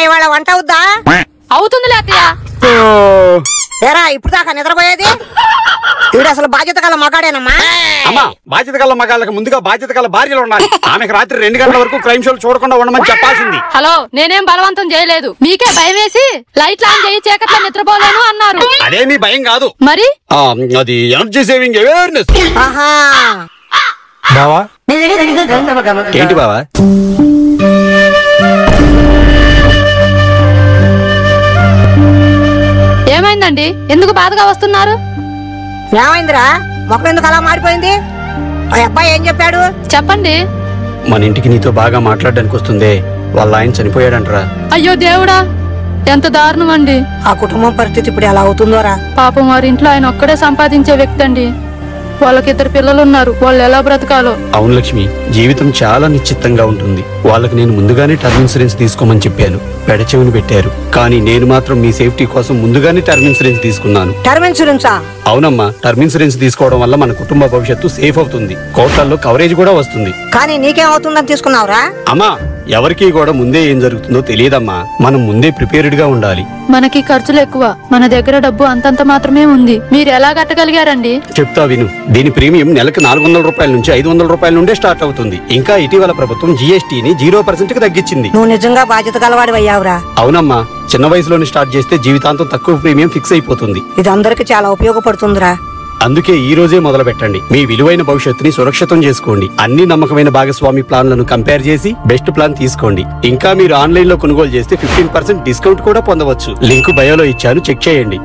ఇవాళ వంట అవుద్దా? అవుతుంది లేతయ్య. ఏరా ఇప్పుడు దాకా నిద్రపోయేది? వీడు అసలు బాధ్యత గల మగాడేనమ్మా. అమ్మా, బాధ్యత గల మగాళ్ళకి ముందుగా బాధ్యత గల భార్యలు ఉండాలి. ఆమెకు రాత్రి 2 గంటల వరకు క్రైమ్ షోలు చూడకుండా ఉండమని చెప్పాల్సింది. హలో, నేనేం బలవంతం చేయలేదు. మీకే భయం వేసి లైట్లు ఆన్ చేయి చీకట్లో నిద్రపోలేను అన్నారు. అదేమీ భయం కాదు, మరి అది ఎనర్జీ సేవింగ్ అవేర్నెస్. బావా ఏంటి బావా? ఏమైందండి? ఎందుకు బాధగా వస్తున్నారు? ఏమైందిరా? మొక్క ఎందుకు అలా మారిపోయింది? ఆ అబ్బాయి ఏం చెప్పాడు? చెప్పండి. మన ఇంటికి నీతో బాగా మాట్లాడడానికి వస్తుందే, వాళ్ళ ఆయన చనిపోయాడంటరా. అయ్యో దేవుడా, ఎంత దారుణం అండి. ఆ కుటుంబం పరిస్థితి ఇప్పుడు ఎలా అవుతుందోరా. పాపం వారి ఇంట్లో ఆయన ఒక్కడే సంపాదించే వ్యక్తి అండి. వాళ్ళకి 2 పిల్లలున్నారు. వాళ్ళు ఎలా బ్రతకాలో. అవును లక్ష్మి, జీవితం చాలా నిశ్చితంగా ఉంటుంది. వాళ్ళకి నేను ముందుగానే టర్మ్ ఇన్సూరెన్స్ తీసుకోమని చెప్పాను, పెడచెవిని పెట్టారు. కానీ నేను మాత్రం మీ సేఫ్టీ కోసం ముందుగానే టర్మ్ ఇన్సూరెన్స్ తీసుకున్నాను. టర్మ్ ఇన్సూరెన్సా? అవునమ్మా, టర్మ్ ఇన్సూరెన్స్ తీసుకోవడం వల్ల మన కుటుంబ భవిష్యత్తు సేఫ్ అవుతుంది. కోట్లల్లో కవరేజ్ కూడా వస్తుంది. కానీ నీకేమవుతుందని తీసుకున్నావురా? అమ్మా, ఎవరికి కూడా ముందే ఏం జరుగుతుందో తెలియదమ్మా. మనం ముందే ప్రిపేర్డ్ గా ఉండాలి. మనకి ఖర్చులు ఎక్కువ, మన దగ్గర డబ్బు అంతంత మాత్రమే ఉంది. మీరు ఎలా కట్టగలిగారండి? చెప్తా విను. దీని ప్రీమియం నెలకు 400 రూపాయల నుంచి 500 రూపాయల నుండే స్టార్ట్ అవుతుంది. ఇంకా ఇటీవల ప్రభుత్వం GSTని 0% కి తగ్గించింది. నువ్వు నిజంగా బాధ్యత గలవాడి అయ్యావురా. అవునమ్మా, చిన్న వయసులోనే స్టార్ట్ చేస్తే జీవితాంతం తక్కువ ప్రీమియం ఫిక్స్ అయిపోతుంది. ఇది అందరికి చాలా ఉపయోగపడుతుందిరా. అందుకే ఈ రోజే మొదలు పెట్టండి. మీ విలువైన భవిష్యత్తుని సురక్షితం చేసుకోండి. అన్ని నమ్మకమైన భాగస్వామి ప్లాన్లను కంపేర్ చేసి బెస్ట్ ప్లాన్ తీసుకోండి. ఇంకా మీరు ఆన్లైన్ లో కొనుగోలు చేస్తే 15% డిస్కౌంట్ కూడా పొందవచ్చు. లింక్ బయోలో ఇచ్చాను, చెక్ చేయండి.